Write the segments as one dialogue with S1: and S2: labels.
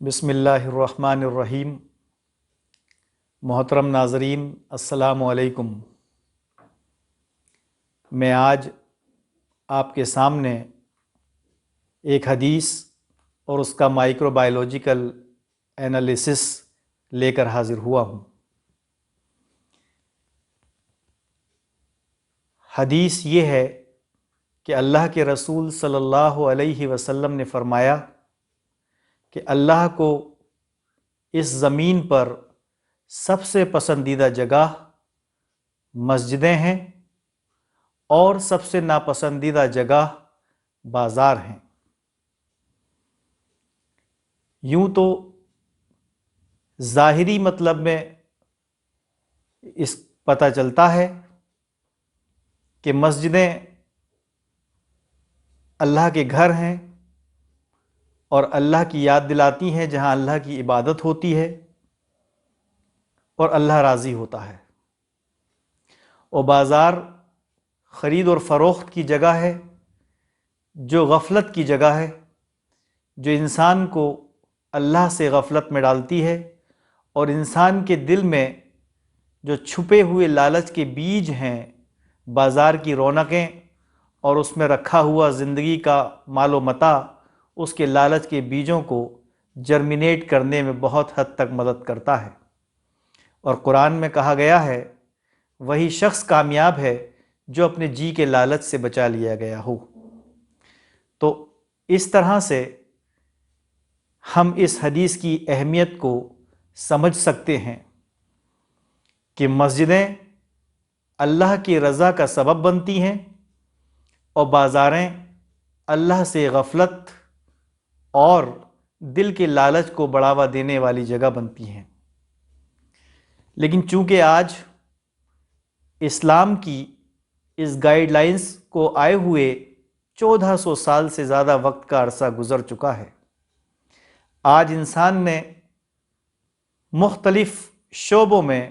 S1: بسم اللہ الرحمن الرحیم۔ محترم ناظرین، السلام علیکم۔ میں آج آپ کے سامنے ایک حدیث اور اس کا مائکرو بایولوجیکل انالیسس لے کر حاضر ہوا ہوں۔ حدیث یہ ہے کہ اللہ کے رسول صلی اللہ علیہ وسلم نے فرمایا کہ اللہ کو اس زمین پر سب سے پسندیدہ جگہ مسجدیں ہیں اور سب سے ناپسندیدہ جگہ بازار ہیں۔ یوں تو ظاہری مطلب میں اس پتہ چلتا ہے کہ مسجدیں اللہ کے گھر ہیں اور اللہ کی یاد دلاتی ہیں، جہاں اللہ کی عبادت ہوتی ہے اور اللہ راضی ہوتا ہے، اور بازار خرید اور فروخت کی جگہ ہے، جو غفلت کی جگہ ہے، جو انسان کو اللہ سے غفلت میں ڈالتی ہے اور انسان کے دل میں جو چھپے ہوئے لالچ کے بیج ہیں، بازار کی رونقیں اور اس میں رکھا ہوا زندگی کا مال و متاع، اس کے لالچ کے بیجوں کو جرمینیٹ کرنے میں بہت حد تک مدد کرتا ہے۔ اور قرآن میں کہا گیا ہے، وہی شخص کامیاب ہے جو اپنے جی کے لالچ سے بچا لیا گیا ہو۔ تو اس طرح سے ہم اس حدیث کی اہمیت کو سمجھ سکتے ہیں کہ مسجدیں اللہ کی رضا کا سبب بنتی ہیں اور بازاریں اللہ سے غفلت اور دل کے لالچ کو بڑھاوا دینے والی جگہ بنتی ہیں۔ لیکن چونکہ آج اسلام کی اس گائیڈ لائنز کو آئے ہوئے 1400 سال سے زیادہ وقت کا عرصہ گزر چکا ہے، آج انسان نے مختلف شعبوں میں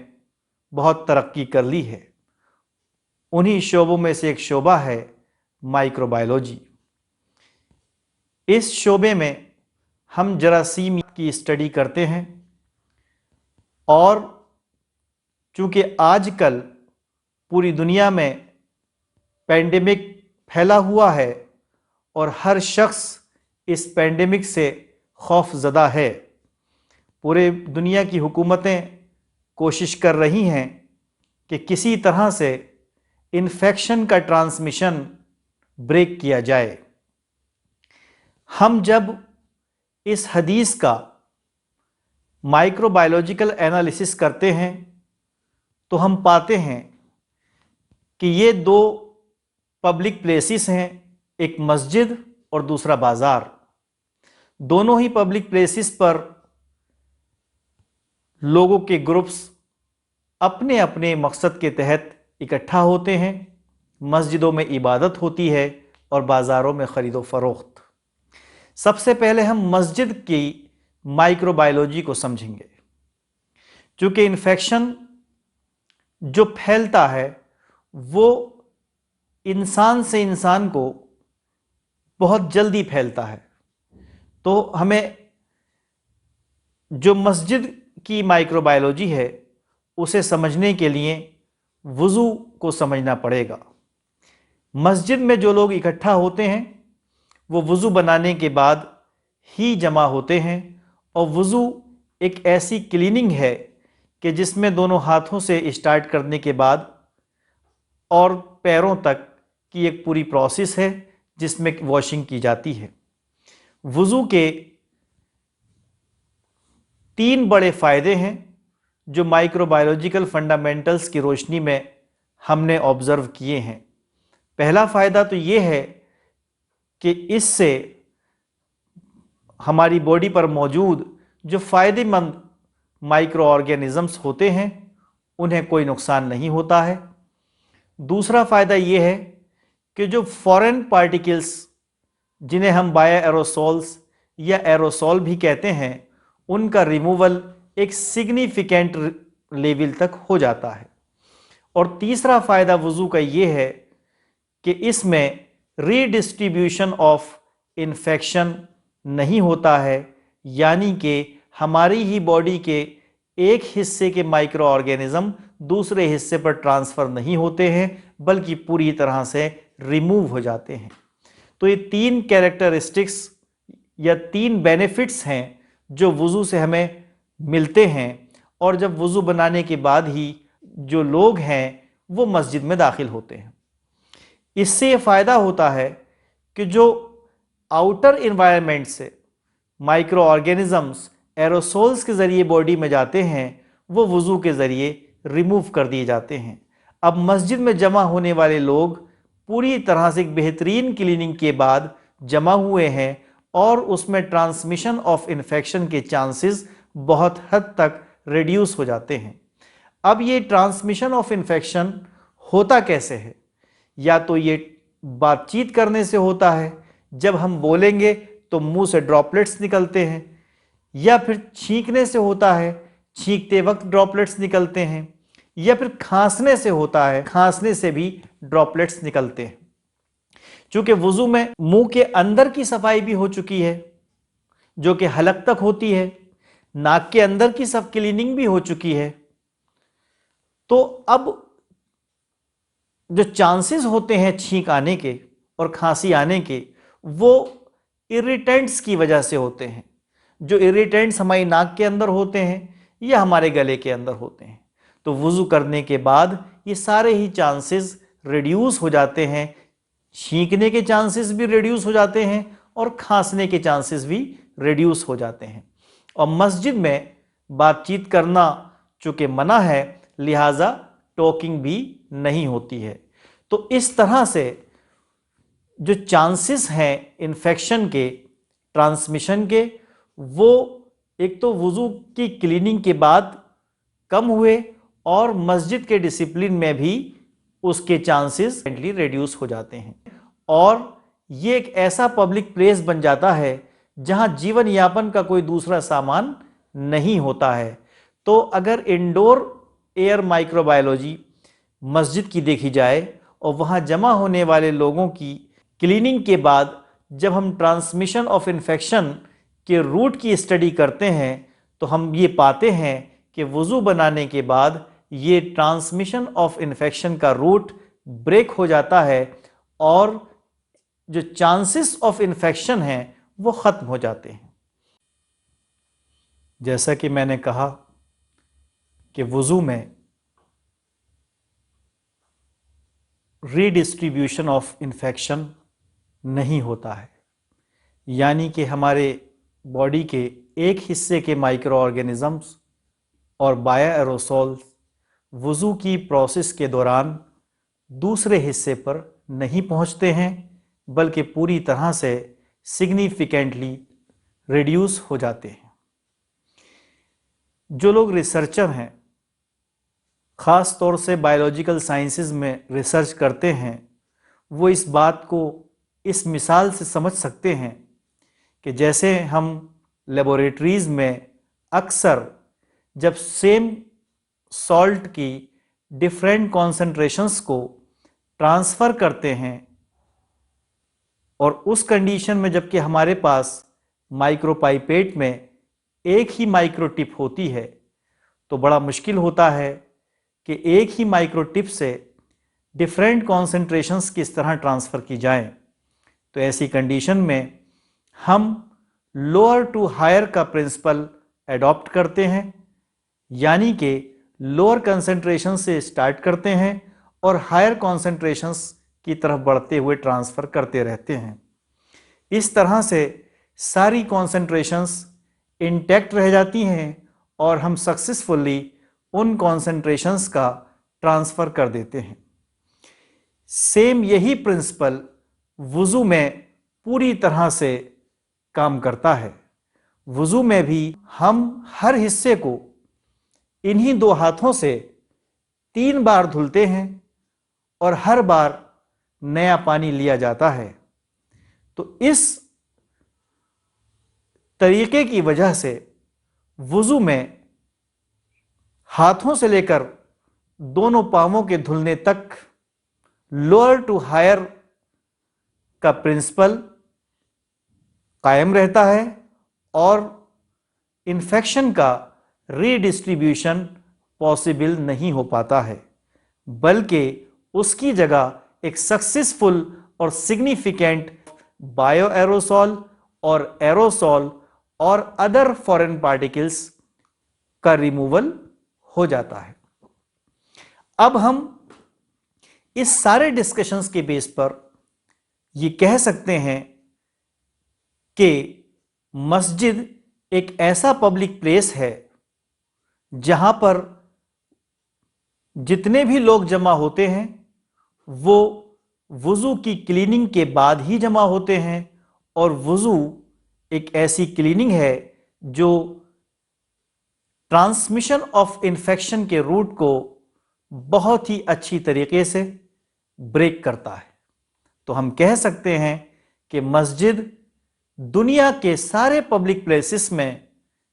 S1: بہت ترقی کر لی ہے۔ انہی شعبوں میں سے ایک شعبہ ہے مائکرو بایولوجی۔ اس شعبے میں ہم جراثیم کی اسٹڈی کرتے ہیں، اور چونکہ آج کل پوری دنیا میں پینڈیمک پھیلا ہوا ہے اور ہر شخص اس پینڈیمک سے خوف زدہ ہے، پورے دنیا کی حکومتیں کوشش کر رہی ہیں کہ کسی طرح سے انفیکشن کا ٹرانسمیشن بریک کیا جائے۔ ہم جب اس حدیث کا مائکرو بایولوجیکل انالیسس کرتے ہیں تو ہم پاتے ہیں کہ یہ دو پبلک پلیسز ہیں، ایک مسجد اور دوسرا بازار۔ دونوں ہی پبلک پلیسز پر لوگوں کے گروپس اپنے اپنے مقصد کے تحت اکٹھا ہوتے ہیں۔ مسجدوں میں عبادت ہوتی ہے اور بازاروں میں خرید و فروخت۔ سب سے پہلے ہم مسجد کی مائکرو بایولوجی کو سمجھیں گے، چونکہ انفیکشن جو پھیلتا ہے وہ انسان سے انسان کو بہت جلدی پھیلتا ہے۔ تو ہمیں جو مسجد کی مائکرو بایولوجی ہے اسے سمجھنے کے لیے وضو کو سمجھنا پڑے گا۔ مسجد میں جو لوگ اکٹھا ہوتے ہیں وہ وضو بنانے کے بعد ہی جمع ہوتے ہیں، اور وضو ایک ایسی کلیننگ ہے کہ جس میں دونوں ہاتھوں سے اسٹارٹ کرنے کے بعد اور پیروں تک کی ایک پوری پروسیس ہے جس میں واشنگ کی جاتی ہے۔ وضو کے 3 بڑے فائدے ہیں جو مائکرو بایولوجیکل فنڈامنٹلز کی روشنی میں ہم نے آبزرو کیے ہیں۔ پہلا فائدہ تو یہ ہے کہ اس سے ہماری باڈی پر موجود جو فائدہ مند مائکرو آرگینزمز ہوتے ہیں انہیں کوئی نقصان نہیں ہوتا ہے۔ دوسرا فائدہ یہ ہے کہ جو فورن پارٹیکلز جنہیں ہم بایا ایروسولز یا ایروسول بھی کہتے ہیں، ان کا ریموول ایک سگنیفیکنٹ لیول تک ہو جاتا ہے۔ اور تیسرا فائدہ وضو کا یہ ہے کہ اس میں ری ڈسٹریبیوشن آف انفیکشن نہیں ہوتا ہے، یعنی کہ ہماری ہی باڈی کے ایک حصے کے مائکرو آرگینزم دوسرے حصے پر ٹرانسفر نہیں ہوتے ہیں بلکہ پوری طرح سے ریموو ہو جاتے ہیں۔ تو یہ 3 کیریکٹرسٹکس یا 3 بینیفٹس ہیں جو وضو سے ہمیں ملتے ہیں، اور جب وضو بنانے کے بعد ہی جو لوگ ہیں وہ مسجد میں داخل ہوتے ہیں۔ اس سے یہ فائدہ ہوتا ہے کہ جو آؤٹر انوائرمنٹ سے مائکرو آرگینزمز ایروسولز کے ذریعے باڈی میں جاتے ہیں وہ وضو کے ذریعے ریموو کر دیے جاتے ہیں۔ اب مسجد میں جمع ہونے والے لوگ پوری طرح سے ایک بہترین کلیننگ کے بعد جمع ہوئے ہیں، اور اس میں ٹرانسمیشن آف انفیکشن کے چانسز بہت حد تک ریڈیوس ہو جاتے ہیں۔ اب یہ ٹرانسمیشن آف انفیکشن ہوتا کیسے ہے؟ یا تو یہ بات چیت کرنے سے ہوتا ہے، جب ہم بولیں گے تو منہ سے ڈراپلیٹس نکلتے ہیں، یا پھر چھینکنے سے ہوتا ہے، چھینکتے وقت ڈراپلیٹس نکلتے ہیں، یا پھر کھانسنے سے ہوتا ہے، کھانسنے سے بھی ڈراپلیٹس نکلتے ہیں۔ چونکہ وضو میں منہ کے اندر کی صفائی بھی ہو چکی ہے جو کہ حلق تک ہوتی ہے، ناک کے اندر کی سب کلیننگ بھی ہو چکی ہے، تو اب جو چانسز ہوتے ہیں چھینک آنے کے اور کھانسی آنے کے وہ اریٹینٹس کی وجہ سے ہوتے ہیں۔ جو اریٹینٹس ہماری ناک کے اندر ہوتے ہیں یا ہمارے گلے کے اندر ہوتے ہیں، تو وضو کرنے کے بعد یہ سارے ہی چانسز ریڈیوس ہو جاتے ہیں، چھینکنے کے چانسز بھی ریڈیوس ہو جاتے ہیں اور کھانسنے کے چانسز بھی ریڈیوس ہو جاتے ہیں۔ اور مسجد میں بات چیت کرنا چونکہ منع ہے لہٰذا ٹاکنگ بھی نہیں ہوتی ہے۔ تو اس طرح سے جو چانسز ہیں انفیکشن کے، ٹرانسمیشن کے، وہ ایک تو وضو کی کلیننگ کے بعد کم ہوئے، اور مسجد کے ڈسپلن میں بھی اس کے چانسز ریڈیوس ہو جاتے ہیں، اور یہ ایک ایسا پبلک پلیس بن جاتا ہے جہاں جیون یاپن کا کوئی دوسرا سامان نہیں ہوتا ہے۔ تو اگر انڈور ایئر مائکرو بایولوجی مسجد کی دیکھی جائے اور وہاں جمع ہونے والے لوگوں کی کلیننگ کے بعد جب ہم ٹرانسمیشن آف انفیکشن کے روٹ کی اسٹڈی کرتے ہیں تو ہم یہ پاتے ہیں کہ وضو بنانے کے بعد یہ ٹرانسمیشن آف انفیکشن کا روٹ بریک ہو جاتا ہے، اور جو چانسز آف انفیکشن ہیں وہ ختم ہو جاتے ہیں۔ جیسا کہ میں نے کہا کہ وضو میں ری ڈسٹریبیوشن آف انفیکشن نہیں ہوتا ہے، یعنی کہ ہمارے باڈی کے ایک حصے کے مائکرو آرگینزمز اور بایا ایروسولز وضو کی پروسیس کے دوران دوسرے حصے پر نہیں پہنچتے ہیں بلکہ پوری طرح سے سگنیفیکنٹلی ریڈیوس ہو جاتے ہیں۔ جو لوگ ریسرچر ہیں، خاص طور سے بایولوجیکل سائنسز میں ریسرچ کرتے ہیں، وہ اس بات کو اس مثال سے سمجھ سکتے ہیں کہ جیسے ہم لیبوریٹریز میں اکثر جب سیم سالٹ کی ڈیفرنٹ کانسنٹریشنز کو ٹرانسفر کرتے ہیں، اور اس کنڈیشن میں جب کہ ہمارے پاس مائکرو پائپیٹ میں ایک ہی مائکرو ٹپ ہوتی ہے تو بڑا مشکل ہوتا ہے کہ ایک ہی مائکرو ٹپ سے ڈیفرنٹ کانسنٹریشنز کس طرح ٹرانسفر کی جائیں۔ تو ایسی کنڈیشن میں ہم لوور ٹو ہائر کا پرنسپل ایڈاپٹ کرتے ہیں، یعنی کہ لوور کنسنٹریشن سے اسٹارٹ کرتے ہیں اور ہائر کنسنٹریشنز کی طرف بڑھتے ہوئے ٹرانسفر کرتے رہتے ہیں۔ اس طرح سے ساری کنسنٹریشنز انٹیکٹ رہ جاتی ہیں اور ہم سکسیسفلی ان کنسنٹریشنز کا ٹرانسفر کر دیتے ہیں۔ سیم یہی پرنسپل وضو میں پوری طرح سے کام کرتا ہے۔ وضو میں بھی ہم ہر حصے کو انہی 2 ہاتھوں سے 3 بار دھلتے ہیں اور ہر بار نیا پانی لیا جاتا ہے۔ تو اس طریقے کی وجہ سے وضو میں ہاتھوں سے لے کر دونوں پاؤں کے دھلنے تک لوور ٹو ہائر کا پرنسپل قائم رہتا ہے، اور انفیکشن کا ری ڈسٹریبیوشن پاسبل نہیں ہو پاتا ہے، بلکہ اس کی جگہ ایک سکسیسفل اور سگنیفیکینٹ بایو ایروسول اور ایروسول اور ادر فورن پارٹیکلز کا ریموول ہو جاتا ہے۔ اب ہم اس سارے ڈسکشنز کے بیس پر یہ کہہ سکتے ہیں کہ مسجد ایک ایسا پبلک پلیس ہے جہاں پر جتنے بھی لوگ جمع ہوتے ہیں وہ وضو کی کلیننگ کے بعد ہی جمع ہوتے ہیں، اور وضو ایک ایسی کلیننگ ہے جو ٹرانسمیشن آف انفیکشن کے روٹ کو بہت ہی اچھی طریقے سے بریک کرتا ہے۔ تو ہم کہہ سکتے ہیں کہ مسجد دنیا کے سارے پبلک پلیسز میں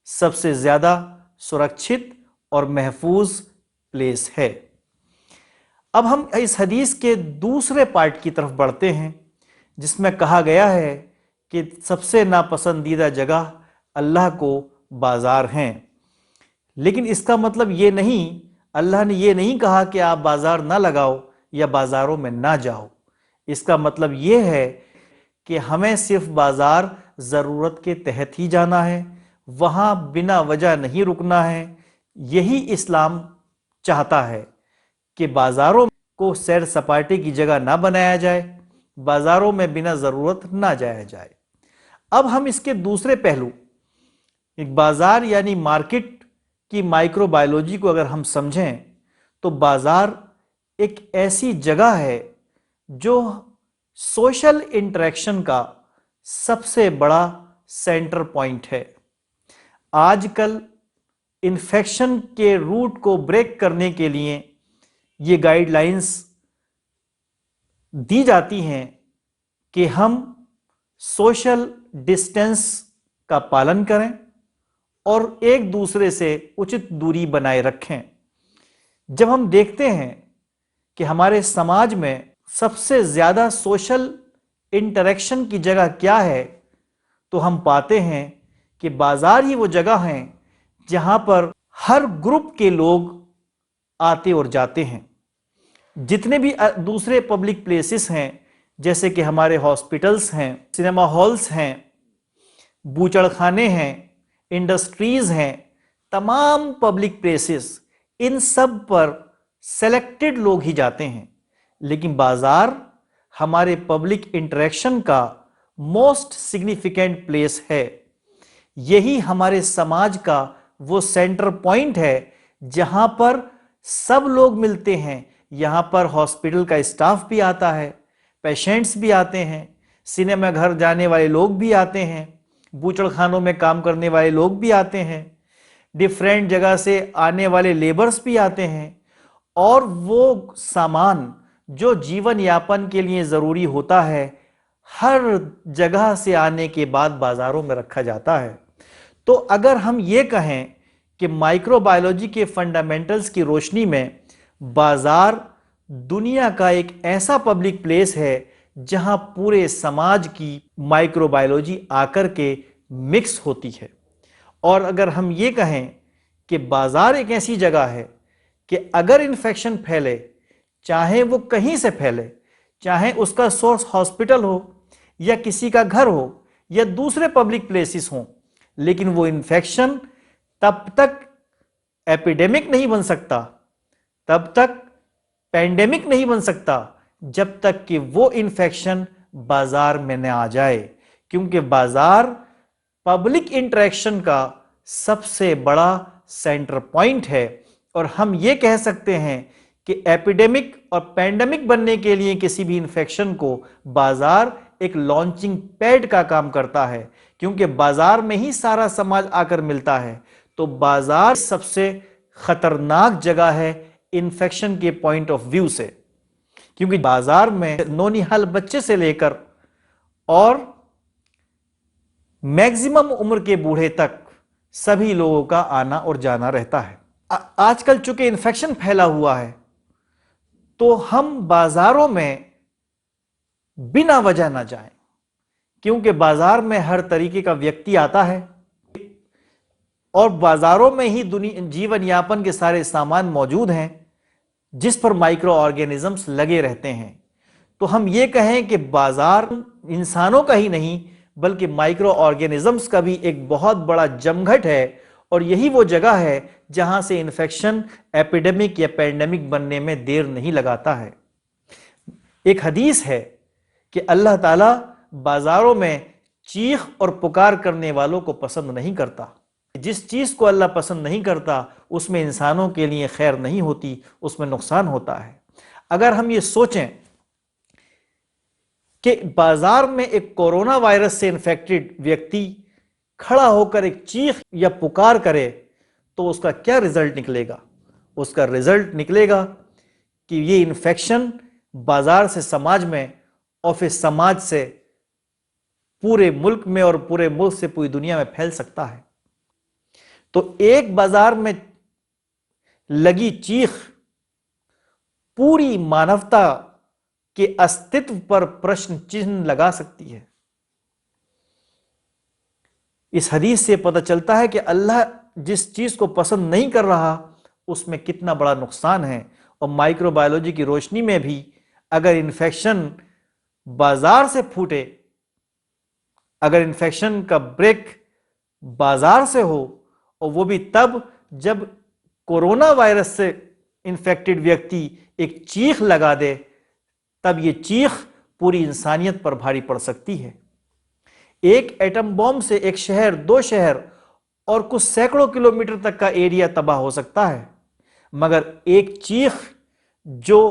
S1: سب سے زیادہ سرکشت اور محفوظ پلیس ہے۔ اب ہم اس حدیث کے دوسرے پارٹ کی طرف بڑھتے ہیں، جس میں کہا گیا ہے کہ سب سے ناپسندیدہ جگہ اللہ کو بازار ہیں، لیکن اس کا مطلب یہ نہیں، اللہ نے یہ نہیں کہا کہ آپ بازار نہ لگاؤ یا بازاروں میں نہ جاؤ۔ اس کا مطلب یہ ہے کہ ہمیں صرف بازار ضرورت کے تحت ہی جانا ہے، وہاں بنا وجہ نہیں رکنا ہے۔ یہی اسلام چاہتا ہے کہ بازاروں کو سیر سپاٹے کی جگہ نہ بنایا جائے، بازاروں میں بنا ضرورت نہ جایا جائے۔ اب ہم اس کے دوسرے پہلو، ایک بازار یعنی مارکیٹ کی مائکرو بایولوجی کو اگر ہم سمجھیں تو بازار ایک ایسی جگہ ہے جو سوشل انٹریکشن کا سب سے بڑا سینٹر پوائنٹ ہے۔ آج کل انفیکشن کے روٹ کو بریک کرنے کے لیے یہ گائیڈ لائنز دی جاتی ہیں کہ ہم سوشل ڈسٹینس کا پالن کریں اور ایک دوسرے سے اچت دوری بنائے رکھیں۔ جب ہم دیکھتے ہیں کہ ہمارے سماج میں سب سے زیادہ سوشل انٹریکشن کی جگہ کیا ہے، تو ہم پاتے ہیں کہ بازار ہی وہ جگہ ہیں جہاں پر ہر گروپ کے لوگ آتے اور جاتے ہیں۔ جتنے بھی دوسرے پبلک پلیسز ہیں، جیسے کہ ہمارے ہاسپٹلز ہیں، سنیما ہالز ہیں، بوچڑ خانے ہیں، انڈسٹریز ہیں، تمام پبلک پلیسز، ان سب پر سلیکٹڈ لوگ ہی جاتے ہیں۔ لیکن بازار ہمارے پبلک انٹریکشن کا موسٹ سگنیفیکینٹ پلیس ہے۔ یہی ہمارے سماج کا وہ سینٹر پوائنٹ ہے جہاں پر سب لوگ ملتے ہیں۔ یہاں پر ہاسپٹل کا اسٹاف بھی آتا ہے، پیشنٹس بھی آتے ہیں، سنیما گھر جانے والے لوگ بھی آتے ہیں، بوچڑ خانوں میں کام کرنے والے لوگ بھی آتے ہیں، ڈیفرنٹ جگہ سے آنے والے لیبرز بھی آتے ہیں، اور وہ سامان جو جیون یاپن کے لیے ضروری ہوتا ہے ہر جگہ سے آنے کے بعد بازاروں میں رکھا جاتا ہے۔ تو اگر ہم یہ کہیں کہ مائکرو بایولوجی کے فنڈامنٹلز کی روشنی میں بازار دنیا کا ایک ایسا پبلک پلیس ہے جہاں پورے سماج کی مائکرو بایولوجی آ کر کے مکس ہوتی ہے، اور اگر ہم یہ کہیں کہ بازار ایک ایسی جگہ ہے کہ اگر انفیکشن پھیلے، چاہے وہ کہیں سے پھیلے، چاہے اس کا سورس ہاسپٹل ہو یا کسی کا گھر ہو یا دوسرے پبلک پلیسز ہوں، لیکن وہ انفیکشن تب تک ایپیڈیمک نہیں بن سکتا، تب تک پینڈیمک نہیں بن سکتا جب تک کہ وہ انفیکشن بازار میں نہ آ جائے، کیونکہ بازار پبلک انٹریکشن کا سب سے بڑا سینٹر پوائنٹ ہے۔ اور ہم یہ کہہ سکتے ہیں کہ ایپیڈیمک اور پینڈیمک بننے کے لیے کسی بھی انفیکشن کو بازار ایک لانچنگ پیڈ کا کام کرتا ہے، کیونکہ بازار میں ہی سارا سماج آ کر ملتا ہے۔ تو بازار سب سے خطرناک جگہ ہے انفیکشن کے پوائنٹ آف ویو سے، کیونکہ بازار میں نونہال بچے سے لے کر اور میگزیمم عمر کے بوڑھے تک سبھی لوگوں کا آنا اور جانا رہتا ہے۔ آج کل چونکہ انفیکشن پھیلا ہوا ہے تو ہم بازاروں میں بنا وجہ نہ جائیں، کیونکہ بازار میں ہر طریقے کا ویکتی آتا ہے، اور بازاروں میں ہی جیون یاپن کے سارے سامان موجود ہیں جس پر مائکرو آرگینزمز لگے رہتے ہیں، تو ہم یہ کہیں کہ بازار انسانوں کا ہی نہیں بلکہ مائکرو آرگینزمز کا بھی ایک بہت بڑا جمگھٹ ہے، اور یہی وہ جگہ ہے جہاں سے انفیکشن ایپیڈیمک یا پینڈیمک بننے میں دیر نہیں لگاتا ہے۔ ایک حدیث ہے کہ اللہ تعالیٰ بازاروں میں چیخ اور پکار کرنے والوں کو پسند نہیں کرتا۔ جس چیز کو اللہ پسند نہیں کرتا اس میں انسانوں کے لیے خیر نہیں ہوتی، اس میں نقصان ہوتا ہے۔ اگر ہم یہ سوچیں کہ بازار میں ایک کورونا وائرس سے انفیکٹڈ ویکتی کھڑا ہو کر ایک چیخ یا پکار کرے تو اس کا کیا رزلٹ نکلے گا؟ اس کا رزلٹ نکلے گا کہ یہ انفیکشن بازار سے سماج میں اور پھر سماج سے پورے ملک میں اور پورے ملک سے پوری دنیا میں پھیل سکتا ہے۔ تو ایک بازار میں لگی چیخ پوری مانوتا کے استتو پر پرشن چہن لگا سکتی ہے۔ اس حدیث سے پتہ چلتا ہے کہ اللہ جس چیز کو پسند نہیں کر رہا اس میں کتنا بڑا نقصان ہے، اور مائکرو بایولوجی کی روشنی میں بھی اگر انفیکشن بازار سے پھوٹے، اگر انفیکشن کا بریک بازار سے ہو، اور وہ بھی تب جب کورونا وائرس سے انفیکٹڈ ویکتی ایک چیخ لگا دے، تب یہ چیخ پوری انسانیت پر بھاری پڑ سکتی ہے۔ ایک ایٹم بم سے ایک شہر، دو شہر اور کچھ سینکڑوں کلومیٹر تک کا ایریا تباہ ہو سکتا ہے، مگر ایک چیخ جو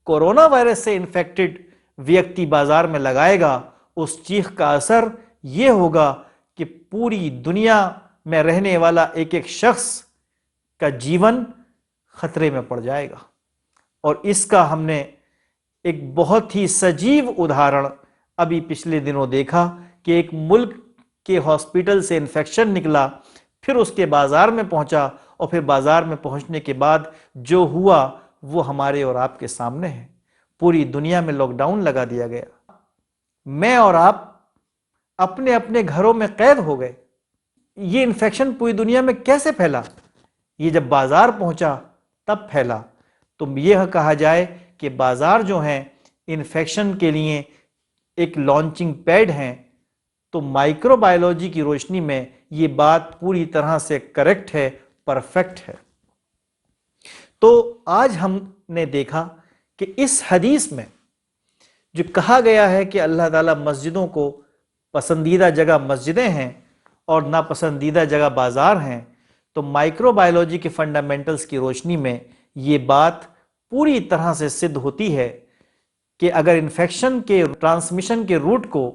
S1: کورونا وائرس سے انفیکٹڈ ویکتی بازار میں لگائے گا، اس چیخ کا اثر یہ ہوگا کہ پوری دنیا میں رہنے والا ایک ایک شخص کا جیون خطرے میں پڑ جائے گا۔ اور اس کا ہم نے ایک بہت ہی سجیو ادھارن ابھی پچھلے دنوں دیکھا کہ ایک ملک کے ہاسپٹل سے انفیکشن نکلا، پھر اس کے بازار میں پہنچا، اور پھر بازار میں پہنچنے کے بعد جو ہوا وہ ہمارے اور آپ کے سامنے ہے۔ پوری دنیا میں لاک ڈاؤن لگا دیا گیا، میں اور آپ اپنے اپنے گھروں میں قید ہو گئے۔ یہ انفیکشن پوری دنیا میں کیسے پھیلا؟ یہ جب بازار پہنچا تب پھیلا۔ تو یہ کہا جائے کہ بازار جو ہیں انفیکشن کے لیے ایک لانچنگ پیڈ ہیں، تو مائکرو بایولوجی کی روشنی میں یہ بات پوری طرح سے کریکٹ ہے، پرفیکٹ ہے۔ تو آج ہم نے دیکھا کہ اس حدیث میں جو کہا گیا ہے کہ اللہ تعالیٰ مسجدوں کو پسندیدہ جگہ مسجدیں ہیں اور ناپسندیدہ جگہ بازار ہیں، تو مائکرو بایولوجی کے فنڈامنٹلز کی روشنی میں یہ بات پوری طرح سے سدھ ہوتی ہے کہ اگر انفیکشن کے ٹرانسمیشن کے روٹ کو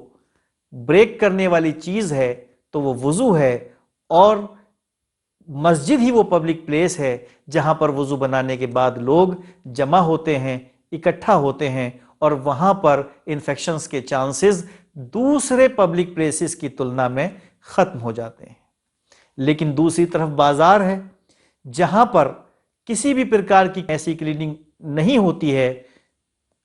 S1: بریک کرنے والی چیز ہے تو وہ وضو ہے، اور مسجد ہی وہ پبلک پلیس ہے جہاں پر وضو بنانے کے بعد لوگ جمع ہوتے ہیں، اکٹھا ہوتے ہیں، اور وہاں پر انفیکشنز کے چانسز دوسرے پبلک پلیسز کی تلنا میں ختم ہو جاتے ہیں۔ لیکن دوسری طرف بازار ہے جہاں پر کسی بھی پرکار کی ایسی کلیننگ نہیں ہوتی ہے،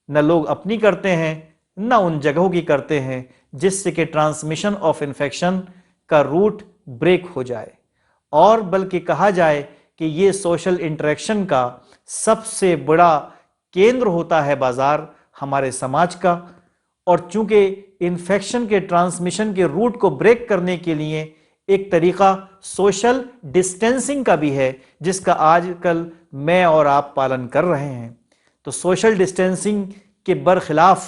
S1: نہ لوگ اپنی کرتے ہیں نہ ان جگہوں کی کرتے ہیں جس سے کہ ٹرانسمیشن آف انفیکشن کا روٹ بریک ہو جائے، اور بلکہ کہا جائے کہ یہ سوشل انٹریکشن کا سب سے بڑا کیندر ہوتا ہے بازار ہمارے سماج کا۔ اور چونکہ انفیکشن کے ٹرانسمیشن کے روٹ کو بریک کرنے کے لیے ایک طریقہ سوشل ڈسٹینسنگ کا بھی ہے جس کا آج کل میں اور آپ پالن کر رہے ہیں، تو سوشل ڈسٹینسنگ کے برخلاف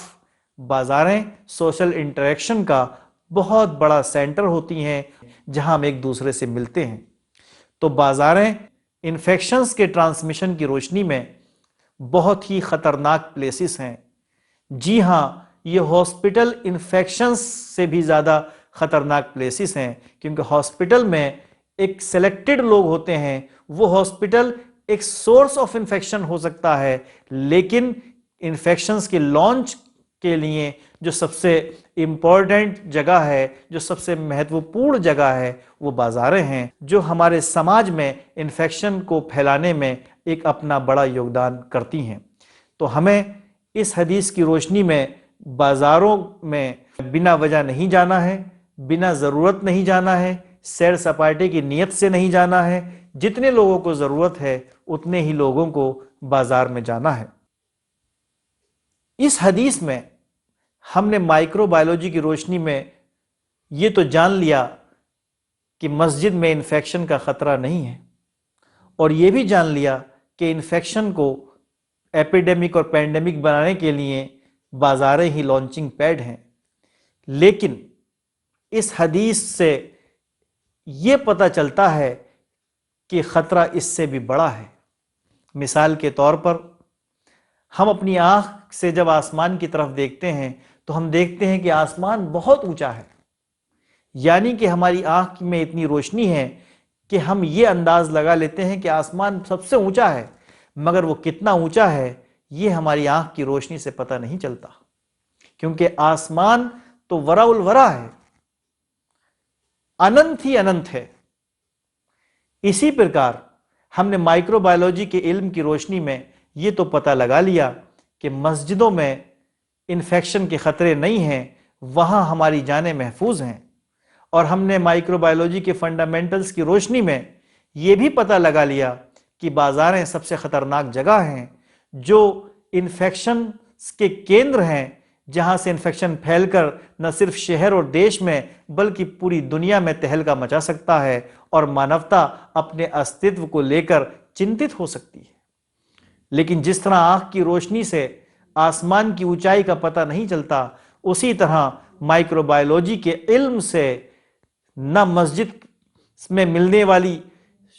S1: بازاریں سوشل انٹریکشن کا بہت بڑا سینٹر ہوتی ہیں جہاں ہم ایک دوسرے سے ملتے ہیں۔ تو بازاریں انفیکشنز کے ٹرانسمیشن کی روشنی میں بہت ہی خطرناک پلیسز ہیں۔ جی ہاں، یہ ہاسپٹل انفیکشنز سے بھی زیادہ خطرناک پلیسز ہیں، کیونکہ ہاسپٹل میں ایک سلیکٹڈ لوگ ہوتے ہیں، وہ ہاسپٹل ایک سورس آف انفیکشن ہو سکتا ہے، لیکن انفیکشنز کے لانچ کے لیے جو سب سے امپورٹنٹ جگہ ہے، جو سب سے مہتوپورن جگہ ہے، وہ بازاریں ہیں جو ہمارے سماج میں انفیکشن کو پھیلانے میں ایک اپنا بڑا یوگدان کرتی ہیں۔ تو ہمیں اس حدیث کی روشنی میں بازاروں میں بنا وجہ نہیں جانا ہے، بنا ضرورت نہیں جانا ہے، سیر سپاٹے کی نیت سے نہیں جانا ہے، جتنے لوگوں کو ضرورت ہے اتنے ہی لوگوں کو بازار میں جانا ہے۔ اس حدیث میں ہم نے مائکرو بایولوجی کی روشنی میں یہ تو جان لیا کہ مسجد میں انفیکشن کا خطرہ نہیں ہے، اور یہ بھی جان لیا کہ انفیکشن کو ایپیڈیمک اور پینڈیمک بنانے کے لیے بازاریں ہی لانچنگ پیڈ ہیں۔ لیکن اس حدیث سے یہ پتہ چلتا ہے کہ خطرہ اس سے بھی بڑا ہے۔ مثال کے طور پر ہم اپنی آنکھ سے جب آسمان کی طرف دیکھتے ہیں تو ہم دیکھتے ہیں کہ آسمان بہت اونچا ہے، یعنی کہ ہماری آنکھ میں اتنی روشنی ہے کہ ہم یہ انداز لگا لیتے ہیں کہ آسمان سب سے اونچا ہے، مگر وہ کتنا اونچا ہے یہ ہماری آنکھ کی روشنی سے پتہ نہیں چلتا، کیونکہ آسمان تو ورا الورا ہے، اننت ہی اننت ہے۔ اسی پرکار ہم نے مائکرو بایولوجی کے علم کی روشنی میں یہ تو پتہ لگا لیا کہ مسجدوں میں انفیکشن کے خطرے نہیں ہیں، وہاں ہماری جانیں محفوظ ہیں، اور ہم نے مائکرو بایولوجی کے فنڈامنٹلز کی روشنی میں یہ بھی پتہ لگا لیا کہ بازاریں سب سے خطرناک جگہ ہیں، جو انفیکشن کے کیندر ہیں، جہاں سے انفیکشن پھیل کر نہ صرف شہر اور دیش میں بلکہ پوری دنیا میں تہلکہ مچا سکتا ہے، اور مانوتا اپنے استتو کو لے کر چنتت ہو سکتی ہے۔ لیکن جس طرح آنکھ کی روشنی سے آسمان کی اونچائی کا پتہ نہیں چلتا، اسی طرح مائکرو بایولوجی کے علم سے نہ مسجد میں ملنے والی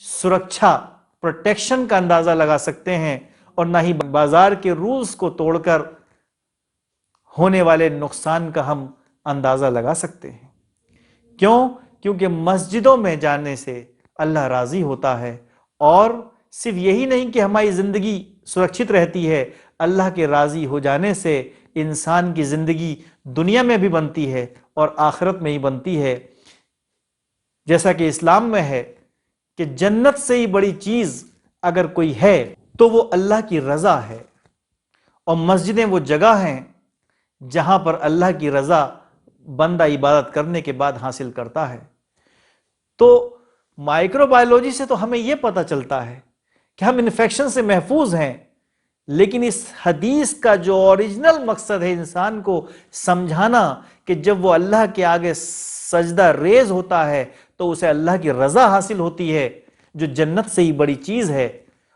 S1: سرکشا پروٹیکشن کا اندازہ لگا سکتے ہیں، اور نہ ہی بازار کے رولز کو توڑ کر ہونے والے نقصان کا ہم اندازہ لگا سکتے ہیں۔ کیوں؟ کیونکہ مسجدوں میں جانے سے اللہ راضی ہوتا ہے، اور صرف یہی نہیں کہ ہماری زندگی سرکشت رہتی ہے، اللہ کے راضی ہو جانے سے انسان کی زندگی دنیا میں بھی بنتی ہے اور آخرت میں ہی بنتی ہے۔ جیسا کہ اسلام میں ہے کہ جنت سے ہی بڑی چیز اگر کوئی ہے تو وہ اللہ کی رضا ہے، اور مسجدیں وہ جگہ ہیں جہاں پر اللہ کی رضا بندہ عبادت کرنے کے بعد حاصل کرتا ہے۔ تو مائکرو بایولوجی سے تو ہمیں یہ پتہ چلتا ہے کہ ہم انفیکشن سے محفوظ ہیں، لیکن اس حدیث کا جو اوریجنل مقصد ہے انسان کو سمجھانا کہ جب وہ اللہ کے آگے سجدہ ریز ہوتا ہے تو اسے اللہ کی رضا حاصل ہوتی ہے، جو جنت سے ہی بڑی چیز ہے،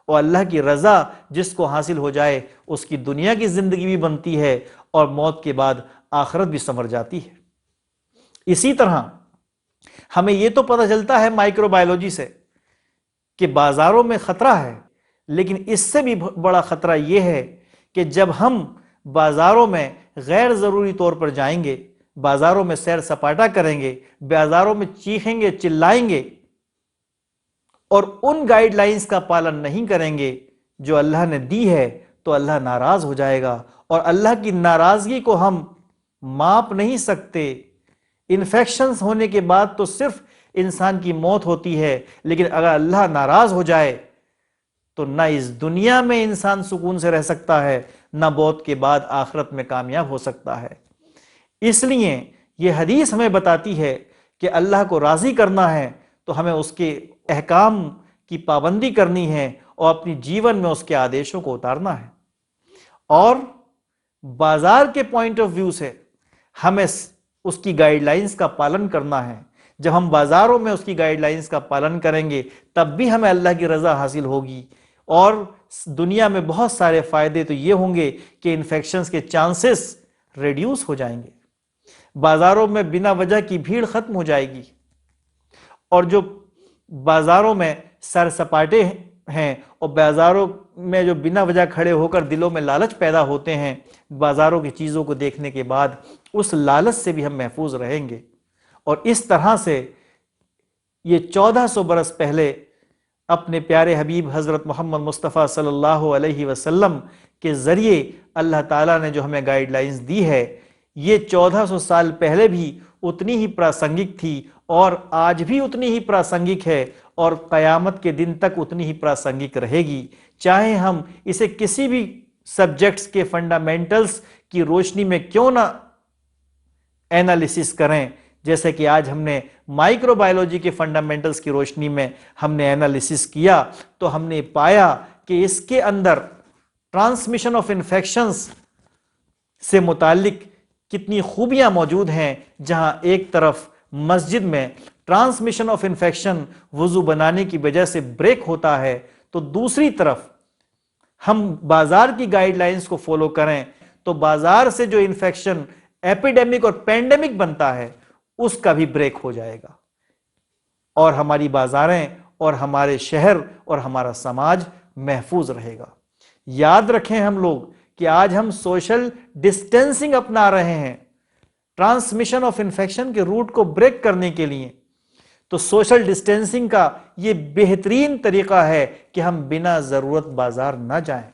S1: اور اللہ کی رضا جس کو حاصل ہو جائے اس کی دنیا کی زندگی بھی بنتی ہے اور موت کے بعد آخرت بھی سنور جاتی ہے۔ اسی طرح ہمیں یہ تو پتہ چلتا ہے مائکرو بایولوجی سے کہ بازاروں میں خطرہ ہے، لیکن اس سے بھی بڑا خطرہ یہ ہے کہ جب ہم بازاروں میں غیر ضروری طور پر جائیں گے، بازاروں میں سیر سپاٹا کریں گے، بازاروں میں چیخیں گے، چلائیں گے، اور ان گائیڈ لائنز کا پالن نہیں کریں گے جو اللہ نے دی ہے، تو اللہ ناراض ہو جائے گا، اور اللہ کی ناراضگی کو ہم ماپ نہیں سکتے۔ انفیکشنز ہونے کے بعد تو صرف انسان کی موت ہوتی ہے، لیکن اگر اللہ ناراض ہو جائے تو نہ اس دنیا میں انسان سکون سے رہ سکتا ہے، نہ موت کے بعد آخرت میں کامیاب ہو سکتا ہے۔ اس لیے یہ حدیث ہمیں بتاتی ہے کہ اللہ کو راضی کرنا ہے تو ہمیں اس کے احکام کی پابندی کرنی ہے اور اپنی جیون میں اس کے آدیشوں کو اتارنا ہے، اور بازار کے پوائنٹ آف ویو سے ہمیں اس کی گائیڈ لائنز کا پالن کرنا ہے۔ جب ہم بازاروں میں اس کی گائیڈ لائنز کا پالن کریں گے تب بھی ہمیں اللہ کی رضا حاصل ہوگی، اور دنیا میں بہت سارے فائدے تو یہ ہوں گے کہ انفیکشنز کے چانسز ریڈیوس ہو جائیں گے، بازاروں میں بنا وجہ کی بھیڑ ختم ہو جائے گی، اور جو بازاروں میں سیر سپاٹے ہیں اور بازاروں میں جو بنا وجہ کھڑے ہو کر دلوں میں لالچ پیدا ہوتے ہیں بازاروں کی چیزوں کو دیکھنے کے بعد، اس لالچ سے بھی ہم محفوظ رہیں گے۔ اور اس طرح سے یہ 1400 برس پہلے اپنے پیارے حبیب حضرت محمد مصطفیٰ صلی اللہ علیہ وسلم کے ذریعے اللہ تعالیٰ نے جو ہمیں گائیڈ لائنز دی ہے، یہ 1400 سال پہلے بھی اتنی ہی پراسنگک تھی، اور آج بھی اتنی ہی پراسنگک ہے، اور قیامت کے دن تک اتنی ہی پراسنگک رہے گی، چاہے ہم اسے کسی بھی سبجیکٹس کے فنڈامنٹلز کی روشنی میں کیوں نہ اینالیسس کریں۔ جیسے کہ آج ہم نے مائکرو بایولوجی کے فنڈامنٹلز کی روشنی میں ہم نے انالیسس کیا تو ہم نے پایا کہ اس کے اندر ٹرانسمیشن آف انفیکشنز سے متعلق کتنی خوبیاں موجود ہیں، جہاں ایک طرف مسجد میں ٹرانسمیشن آف انفیکشن وضو بنانے کی وجہ سے بریک ہوتا ہے، تو دوسری طرف ہم بازار کی گائیڈ لائنز کو فالو کریں تو بازار سے جو انفیکشن ایپیڈیمک اور پینڈیمک بنتا ہے اس کا بھی بریک ہو جائے گا، اور ہماری بازاریں اور ہمارے شہر اور ہمارا سماج محفوظ رہے گا۔ یاد رکھیں ہم لوگ کہ آج ہم سوشل ڈسٹینسنگ اپنا رہے ہیں ٹرانسمیشن آف انفیکشن کے روٹ کو بریک کرنے کے لیے، تو سوشل ڈسٹینسنگ کا یہ بہترین طریقہ ہے کہ ہم بنا ضرورت بازار نہ جائیں،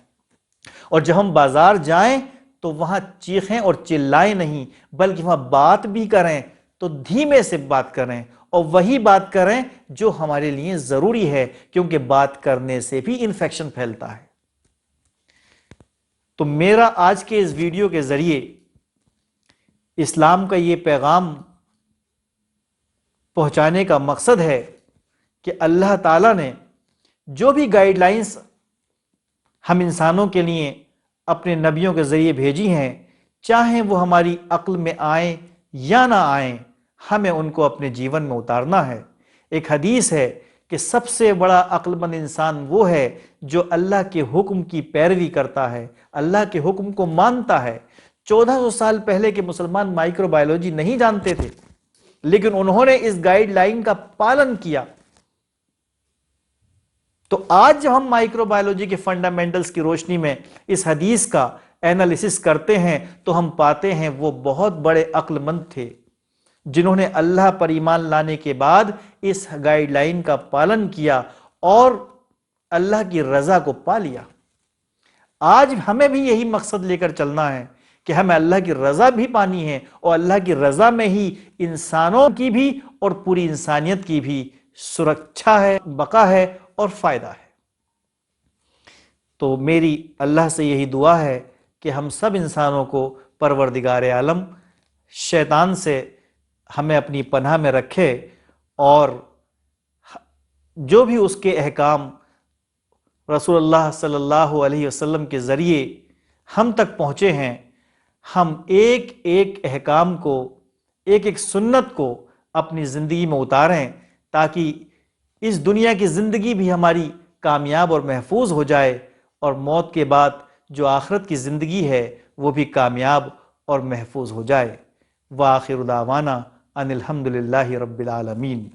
S1: اور جب ہم بازار جائیں تو وہاں چیخیں اور چلائیں نہیں، بلکہ وہاں بات بھی کریں تو دھیمے سے بات کریں، اور وہی بات کریں جو ہمارے لیے ضروری ہے، کیونکہ بات کرنے سے بھی انفیکشن پھیلتا ہے۔ تو میرا آج کے اس ویڈیو کے ذریعے اسلام کا یہ پیغام پہنچانے کا مقصد ہے کہ اللہ تعالیٰ نے جو بھی گائیڈ لائنز ہم انسانوں کے لیے اپنے نبیوں کے ذریعے بھیجی ہیں، چاہیں وہ ہماری عقل میں آئیں یا نہ آئیں، ہمیں ان کو اپنے جیون میں اتارنا ہے۔ ایک حدیث ہے کہ سب سے بڑا عقل مند انسان وہ ہے جو اللہ کے حکم کی پیروی کرتا ہے، اللہ کے حکم کو مانتا ہے۔ 1400 سال پہلے کے مسلمان مائکرو بایولوجی نہیں جانتے تھے، لیکن انہوں نے اس گائیڈ لائن کا پالن کیا۔ تو آج جب ہم مائکرو بایولوجی کے فنڈامنٹلز کی روشنی میں اس حدیث کا اینالیسس کرتے ہیں تو ہم پاتے ہیں وہ بہت بڑے عقل مند تھے، جنہوں نے اللہ پر ایمان لانے کے بعد اس گائیڈ لائن کا پالن کیا اور اللہ کی رضا کو پا لیا۔ آج ہمیں بھی یہی مقصد لے کر چلنا ہے کہ ہمیں اللہ کی رضا بھی پانی ہے، اور اللہ کی رضا میں ہی انسانوں کی بھی اور پوری انسانیت کی بھی سرکشا ہے، بقا ہے اور فائدہ ہے۔ تو میری اللہ سے یہی دعا ہے کہ ہم سب انسانوں کو پروردگار عالم شیطان سے ہمیں اپنی پناہ میں رکھے، اور جو بھی اس کے احکام رسول اللہ صلی اللہ علیہ وسلم کے ذریعے ہم تک پہنچے ہیں، ہم ایک ایک احکام کو، ایک ایک سنت کو اپنی زندگی میں اتاریں، تاکہ اس دنیا کی زندگی بھی ہماری کامیاب اور محفوظ ہو جائے، اور موت کے بعد جو آخرت کی زندگی ہے وہ بھی کامیاب اور محفوظ ہو جائے۔ وآخر دعوانا ان الحمد للہ رب العالمین۔